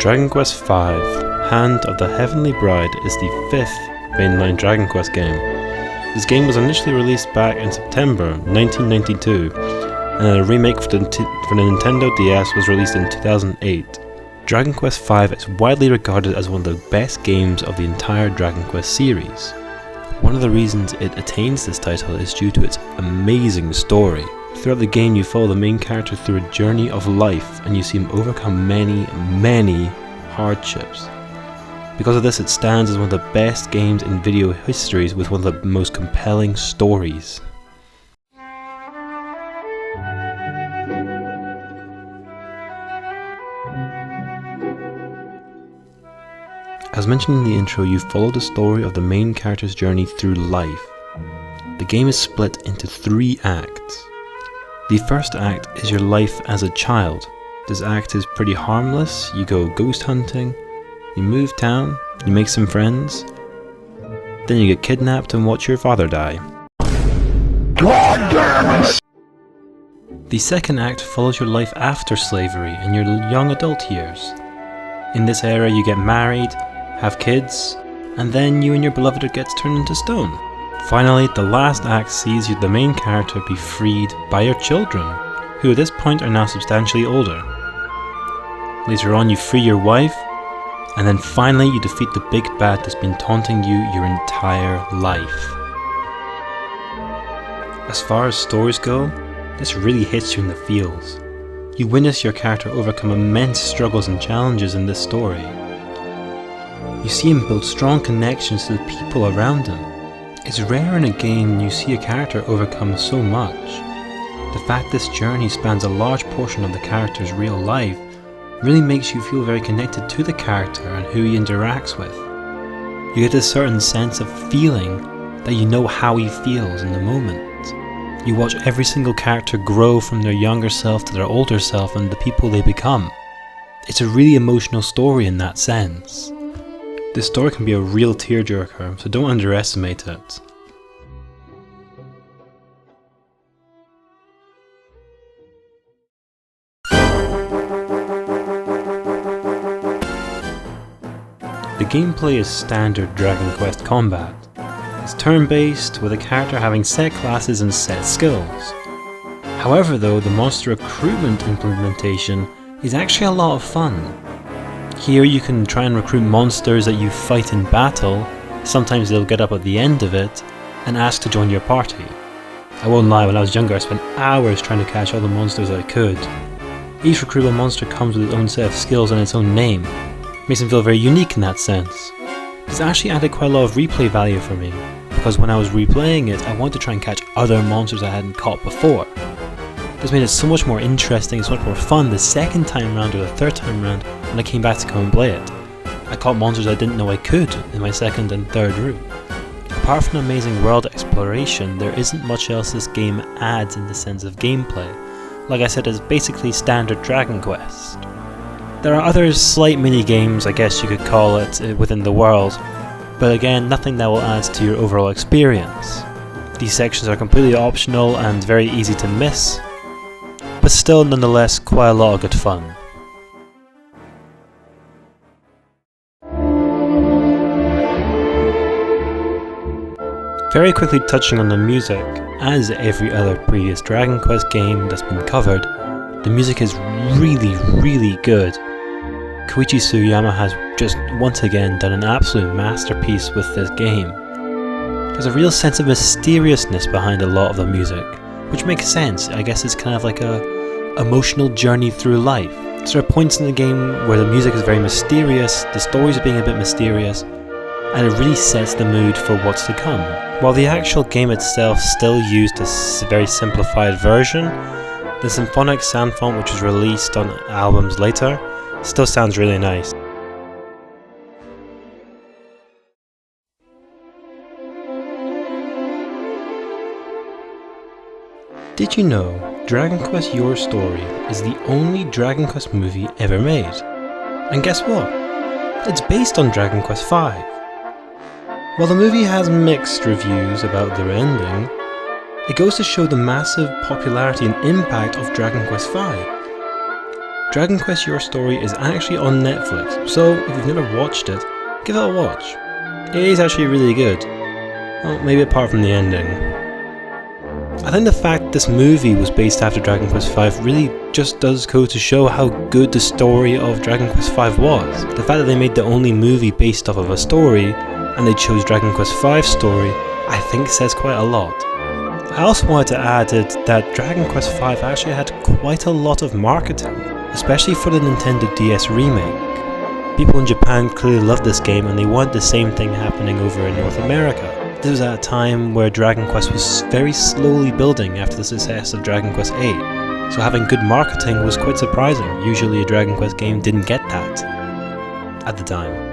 Dragon Quest V Hand of the Heavenly Bride is the fifth mainline Dragon Quest game. This game was initially released back in September 1992, and a remake for the Nintendo DS was released in 2008. Dragon Quest V is widely regarded as one of the best games of the entire Dragon Quest series. One of the reasons it attains this title is due to its amazing story. Throughout the game you follow the main character through a journey of life and you see him overcome many hardships. Because of this, it stands as one of the best games in video histories with one of the most compelling stories. As mentioned in the intro, you follow the story of the main character's journey through life. The game is split into 3 acts. The first act is your life as a child. This act is pretty harmless. You go ghost hunting, you move town, you make some friends, then you get kidnapped and watch your father die. God damn it! The second act follows your life after slavery in your young adult years. In this era you get married, have kids, and then you and your beloved gets turned into stone. Finally, the last act sees the main character be freed by your children, who at this point are now substantially older. Later on you free your wife, and then finally you defeat the big bad that's been taunting you your entire life. As far as stories go, this really hits you in the feels. You witness your character overcome immense struggles and challenges in this story. You see him build strong connections to the people around him. It's rare in a game you see a character overcome so much. The fact this journey spans a large portion of the character's real life really makes you feel very connected to the character and who he interacts with. You get this certain sense of feeling that you know how he feels in the moment. You watch every single character grow from their younger self to their older self and the people they become. It's a really emotional story in that sense. This story can be a real tearjerker, so don't underestimate it. The gameplay is standard Dragon Quest combat. It's turn-based, with a character having set classes and set skills. However though, the monster recruitment implementation is actually a lot of fun. Here you can try and recruit monsters that you fight in battle. Sometimes they'll get up at the end of it and ask to join your party. I won't lie, when I was younger I spent hours trying to catch all the monsters I could. Each recruitable monster comes with its own set of skills and its own name. Makes them feel very unique in that sense. This actually added quite a lot of replay value for me, because when I was replaying it I wanted to try and catch other monsters I hadn't caught before. This made it so much more interesting, so much more fun the second time round or the third time round when I came back to come and play it. I caught monsters I didn't know I could in my second and third route. Apart from amazing world exploration, there isn't much else this game adds in the sense of gameplay. Like I said, it's basically standard Dragon Quest. There are other slight mini-games, I guess you could call it, within the world, but again, nothing that will add to your overall experience. These sections are completely optional and very easy to miss, but still nonetheless quite a lot of good fun. Very quickly touching on the music, as every other previous Dragon Quest game that's been covered, the music is really good. Koichi Sugiyama has just once again done an absolute masterpiece with this game. There's a real sense of mysteriousness behind a lot of the music, which makes sense. I guess it's kind of like a emotional journey through life. So there are points in the game where the music is very mysterious, the stories are being a bit mysterious, and it really sets the mood for what's to come. While the actual game itself still used a very simplified version, the symphonic sound font, which was released on albums later, still sounds really nice. Did you know Dragon Quest Your Story is the only Dragon Quest movie ever made? And guess what? It's based on Dragon Quest V. While the movie has mixed reviews about their ending, it goes to show the massive popularity and impact of Dragon Quest V. Dragon Quest Your Story is actually on Netflix, so if you've never watched it, give it a watch. It is actually really good. Well, maybe apart from the ending. I think the fact this movie was based after Dragon Quest V really just does go to show how good the story of Dragon Quest V was. The fact that they made the only movie based off of a story, and they chose Dragon Quest V's story, I think says quite a lot. I also wanted to add that Dragon Quest V actually had quite a lot of marketing, especially for the Nintendo DS remake. People in Japan clearly loved this game and they wanted the same thing happening over in North America. This was at a time where Dragon Quest was very slowly building after the success of Dragon Quest VIII, so having good marketing was quite surprising. Usually a Dragon Quest game didn't get that at the time.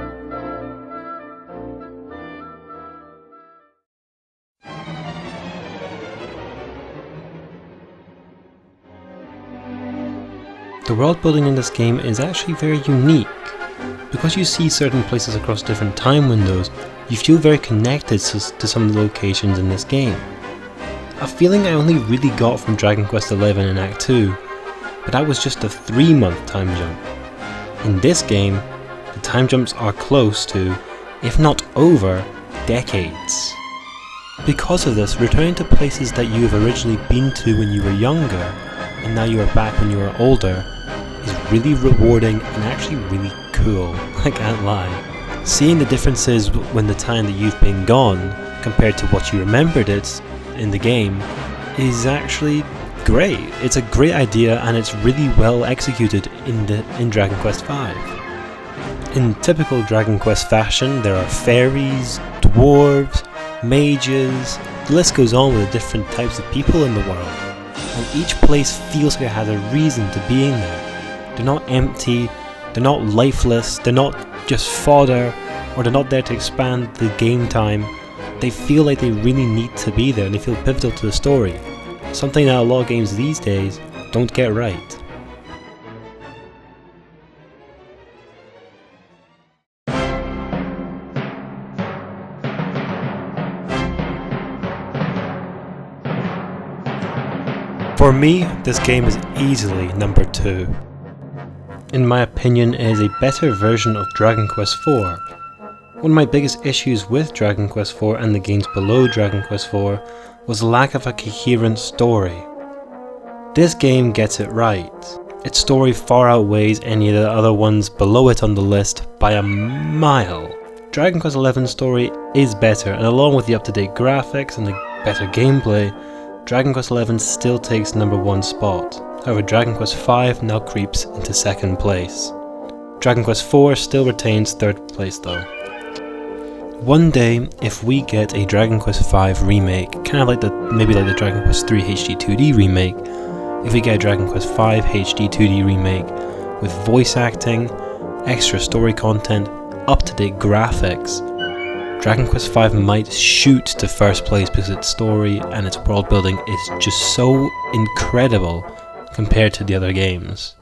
The world building in this game is actually very unique. Because you see certain places across different time windows, you feel very connected to some of the locations in this game. A feeling I only really got from Dragon Quest XI in Act 2, but that was just a 3-month time jump. In this game, the time jumps are close to, if not over, decades. Because of this, returning to places that you have originally been to when you were younger, and now you are back when you are older, is really rewarding and actually really cool, I can't lie. Seeing the differences when the time that you've been gone compared to what you remembered it in the game is actually great. It's a great idea and it's really well executed in Dragon Quest V. In typical Dragon Quest fashion, there are fairies, dwarves, mages, the list goes on with the different types of people in the world, and each place feels like it has a reason to being there. They're not empty, they're not lifeless, they're not just fodder, or they're not there to expand the game time. They feel like they really need to be there and they feel pivotal to the story. Something that a lot of games these days don't get right. For me, this game is easily number 2. In my opinion, it is a better version of Dragon Quest IV. One of my biggest issues with Dragon Quest IV and the games below Dragon Quest IV was the lack of a coherent story. This game gets it right. Its story far outweighs any of the other ones below it on the list by a mile. Dragon Quest XI's story is better, and along with the up-to-date graphics and the better gameplay, Dragon Quest XI still takes number 1 spot. However, Dragon Quest V now creeps into 2nd place. Dragon Quest IV still retains 3rd place though. One day, if we get a Dragon Quest V remake, kind of like maybe like the Dragon Quest III HD 2D remake, if we get a Dragon Quest V HD 2D remake with voice acting, extra story content, up-to-date graphics, Dragon Quest V might shoot to 1st place because its story and its world building is just so incredible compared to the other games.